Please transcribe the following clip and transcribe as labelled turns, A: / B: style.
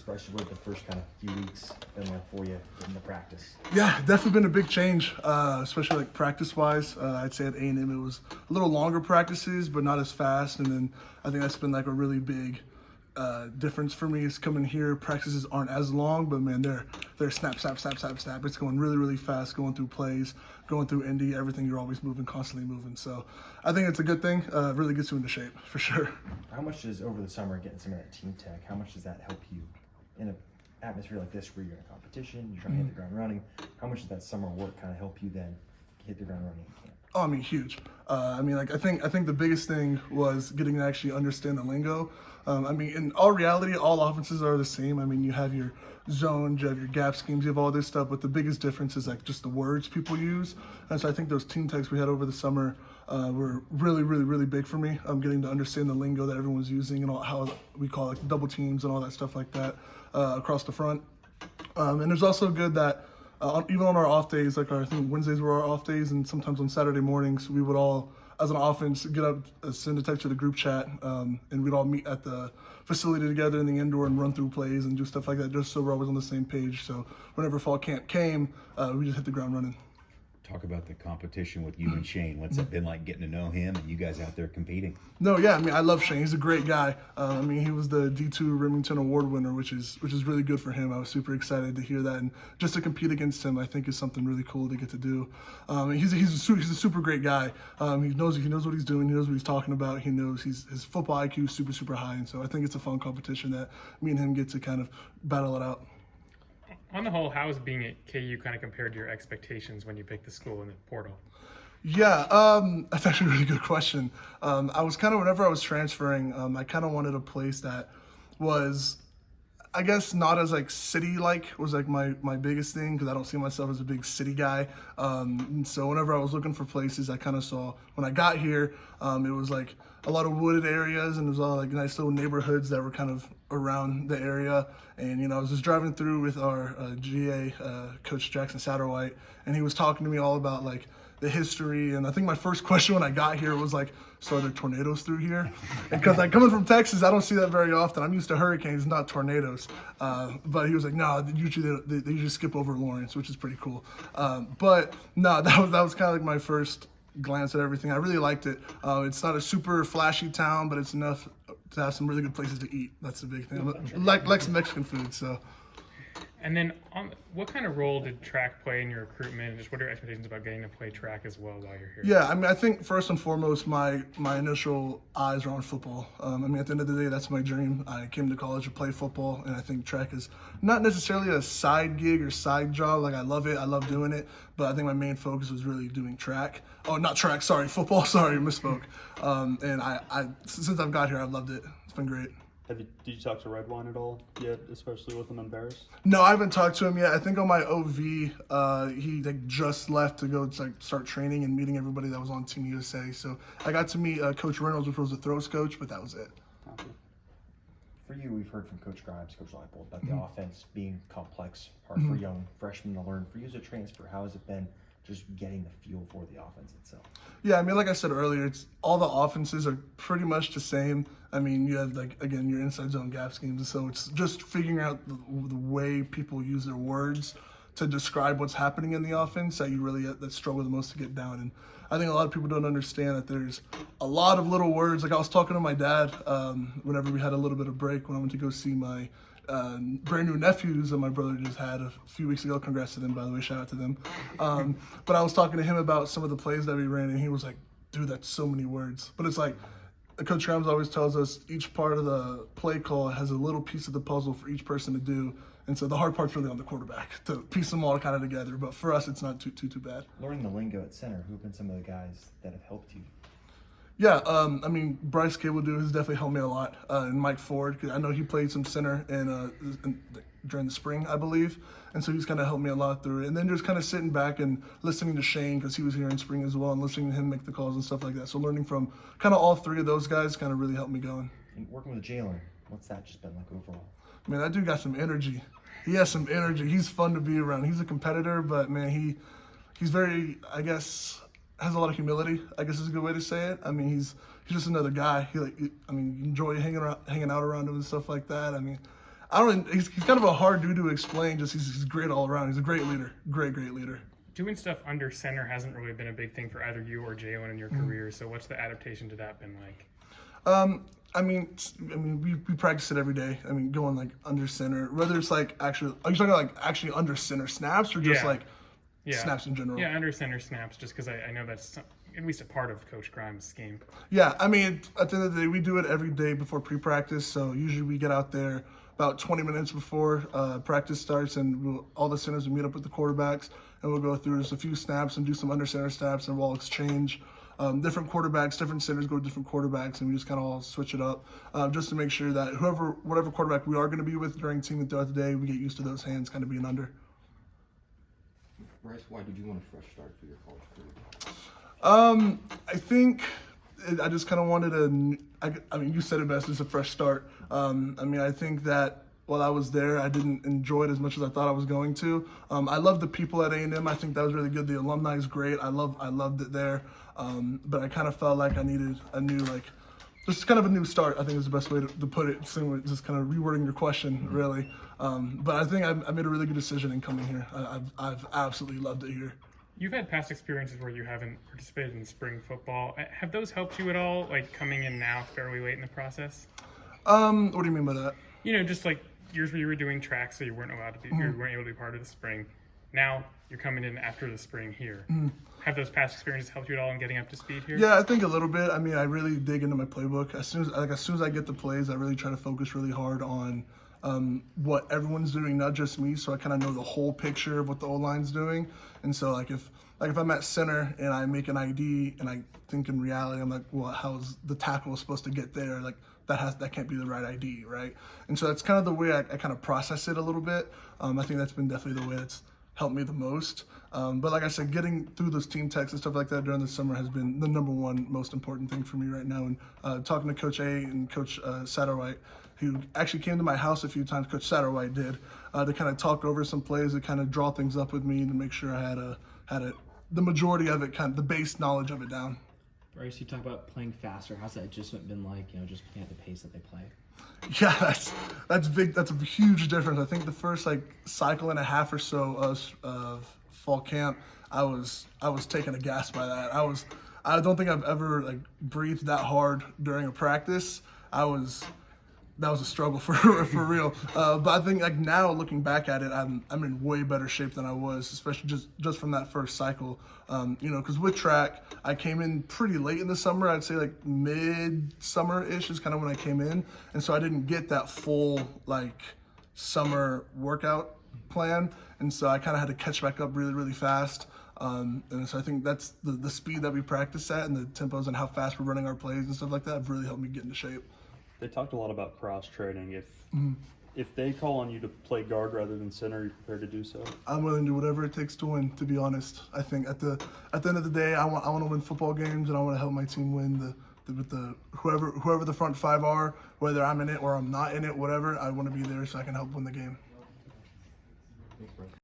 A: Bryce, what the first kind of few weeks been like for you in the practice?
B: Yeah, definitely been a big change, especially like practice-wise. I'd say at A&M it was a little longer practices, but not as fast. And then I think that's been like a really big difference for me is coming here. Practices aren't as long, but man, they're snap, snap, snap, snap, snap. It's going really, really fast, going through plays, going through Indy, everything. You're always moving, constantly moving. So I think it's a good thing. Really gets you into shape for sure.
A: How much does over the summer getting some of that team tech? How much does that help you in an atmosphere like this where you're in a competition, you're trying to hit the ground running? How much does that summer work kind of help you then hit the ground running in camp?
B: Oh, I mean, huge. I think the biggest thing was getting to actually understand the lingo. In all reality, all offenses are the same. I mean, you have your zones, you have your gap schemes, you have all this stuff, but the biggest difference is like just the words people use. And so I think those team texts we had over the summer were really, really, really big for me. Getting to understand the lingo that everyone's using and how we call like double teams and all that stuff like that across the front. And it's also good that even on our off days, like I think Wednesdays were our off days, and sometimes on Saturday mornings, we would all, as an offense, get up, send a text to the group chat, and we'd all meet at the facility together in the indoor and run through plays and do stuff like that, just so we're always on the same page. So whenever fall camp came, we just hit the ground running.
C: Talk about the competition with you and Shane. What's it been like getting to know him and you guys out there competing?
B: No, yeah, I mean, I love Shane. He's a great guy. He was the D2 Remington Award winner, which is really good for him. I was super excited to hear that, and just to compete against him, I think is something really cool to get to do. He's a super great guy. He knows what he's doing. He knows what he's talking about. He knows his football IQ is super high, and so I think it's a fun competition that me and him get to kind of battle it out.
D: On the whole, how is being at KU kind of compared to your expectations when you picked the school in the portal?
B: Yeah, that's actually a really good question. I was kind of, whenever I was transferring, I kind of wanted a place that was, I guess, not as like city-like was like my biggest thing, because I don't see myself as a big city guy. And so whenever I was looking for places, I kind of saw, when I got here, it was like a lot of wooded areas, and it was all like nice little neighborhoods that were kind of around the area. And, I was just driving through with our GA, Coach Jackson Satterwhite, and he was talking to me all about like the history. And I think my first question when I got here was like, so are there tornadoes through here? Because like coming from Texas, I don't see that very often. I'm used to hurricanes, not tornadoes. But he was like, no, usually they usually skip over Lawrence, which is pretty cool. But no, that was kind of like my first glance at everything. I really liked it. It's not a super flashy town, but it's enough to have some really good places to eat. That's the big thing. Like some Mexican food, so.
D: And then, what kind of role did track play in your recruitment? And just what are your expectations about getting to play track as well while you're here?
B: Yeah, I think first and foremost, my initial eyes are on football. At the end of the day, that's my dream. I came to college to play football, and I think track is not necessarily a side gig or side job. Like, I love it. I love doing it. But I think my main focus was really doing track. Oh, not track. Sorry, football. Sorry, misspoke. And I since I've got here, I've loved it. It's been great.
E: Did you talk to Redwine at all yet, especially with him on Bears?
B: No, I haven't talked to him yet. I think on my OV, he just left to go start training and meeting everybody that was on Team USA. So I got to meet Coach Reynolds, which was the throws coach, but that was it.
A: For you, we've heard from Coach Grimes, Coach Leipold, about the offense being complex, hard for young freshmen to learn. For you as a transfer, how has it been just getting the feel for the offense itself?
B: Yeah, like I said earlier, it's all the offenses are pretty much the same. You have your inside zone gap schemes, so it's just figuring out the way people use their words to describe what's happening in the offense that you really that struggle the most to get down. And I think a lot of people don't understand that there's a lot of little words. Like I was talking to my dad whenever we had a little bit of break when I went to go see my brand new nephews that my brother just had a few weeks ago. Congrats to them, by the way, shout out to them. But I was talking to him about some of the plays that we ran, and he was like, dude, that's so many words. But it's like, Coach Grimes always tells us each part of the play call has a little piece of the puzzle for each person to do. And so the hard part's really on the quarterback to piece them all kind of together. But for us, it's not too bad.
A: Learning the lingo at center, who have been some of the guys that have helped you?
B: Yeah, Bryce has definitely helped me a lot, and Mike Ford, because I know he played some center during the spring, I believe, and so he's kind of helped me a lot through it. And then just kind of sitting back and listening to Shane, because he was here in spring as well, and listening to him make the calls and stuff like that. So learning from kind of all three of those guys kind of really helped me going.
A: And working with Jalen, what's that just been like overall?
B: Man, that dude got some energy. He has some energy. He's fun to be around. He's a competitor, but man, he's very, I guess, has a lot of humility, I guess is a good way to say it. He's just another guy. You enjoy hanging out around him and stuff like that. He's kind of a hard dude to explain. Just he's great all around. He's a great leader. Great leader.
D: Doing stuff under center hasn't really been a big thing for either you or Jalen in your career. So what's the adaptation to that been like?
B: I mean, we practice it every day. I mean, going like under center, whether it's like actually, are you talking like actually under center snaps or just like snaps in general?
D: Yeah, under center snaps, just because I know that's at least a part of Coach Grimes' scheme.
B: Yeah, I mean, at the end of the day, we do it every day before pre-practice. So usually we get out there about 20 minutes before practice starts, and all the centers will meet up with the quarterbacks, and we'll go through just a few snaps and do some under center snaps, and we'll exchange. Different quarterbacks, different centers go to different quarterbacks, and we just kind of all switch it up just to make sure that whatever quarterback we are going to be with during team and throughout the day, we get used to those hands kind of being under.
F: Bryce, why did you want a fresh start for your college career?
B: I think I just kind of wanted I mean, you said it best, it's a fresh start. I mean, I think that while I was there, I didn't enjoy it as much as I thought I was going to. I love the people at A&M. I think that was really good. The alumni is great. I loved it there. But I kind of felt like I needed a new, just kind of a new start, I think is the best way to put it, just kind of rewording your question, really. But I think I made a really good decision in coming here. I've absolutely loved it here.
D: You've had past experiences where you haven't participated in spring football. Have those helped you at all, like coming in now fairly late in the process?
B: What do you mean by that?
D: You know, just like years where you were doing track, so you weren't allowed to be, you weren't able to be part of the spring. Now you're coming in after the spring here. Have those past experiences helped you at all in getting up to speed here?
B: Yeah, I think a little bit. I mean, I really dig into my playbook. As soon as I get the plays, I really try to focus really hard on what everyone's doing, not just me. So I kind of know the whole picture of what the O-line's doing. And so if I'm at center and I make an ID and I think in reality, I'm like, well, how's the tackle supposed to get there? Like that can't be the right ID, right? And so that's kind of the way I kind of process it a little bit. I think that's been definitely the way that's helped me the most. But like I said, getting through those team texts and stuff like that during the summer has been the number one most important thing for me right now. And talking to Coach A and Coach Satterwhite, who actually came to my house a few times, Coach Satterwhite did, to kind of talk over some plays, to kind of draw things up with me and to make sure I had the majority of it, kind of the base knowledge of it down.
G: Bryce, you talk about playing faster. How's that adjustment been like, just playing at the pace that they play?
B: Yeah, that's big. That's a huge difference. I think the first cycle and a half or so of fall camp, I was taken aghast by that. I don't think I've ever breathed that hard during a practice. That was a struggle for real. But I think now looking back at it, I'm in way better shape than I was, especially just from that first cycle. Because with track, I came in pretty late in the summer. I'd say mid-summer-ish is kind of when I came in, and so I didn't get that full summer workout plan, and so I kind of had to catch back up really, really fast. And so I think that's the speed that we practice at and the tempos and how fast we're running our plays and stuff like that have really helped me get into shape.
E: They talked a lot about cross training. If they call on you to play guard rather than center, are you prepared to do so? I'm
B: willing to do whatever it takes to win, to be honest. I think at the end of the day, I want to win football games and I want to help my team win with whoever the front five are, whether I'm in it or I'm not in it, whatever. I want to be there so I can help win the game.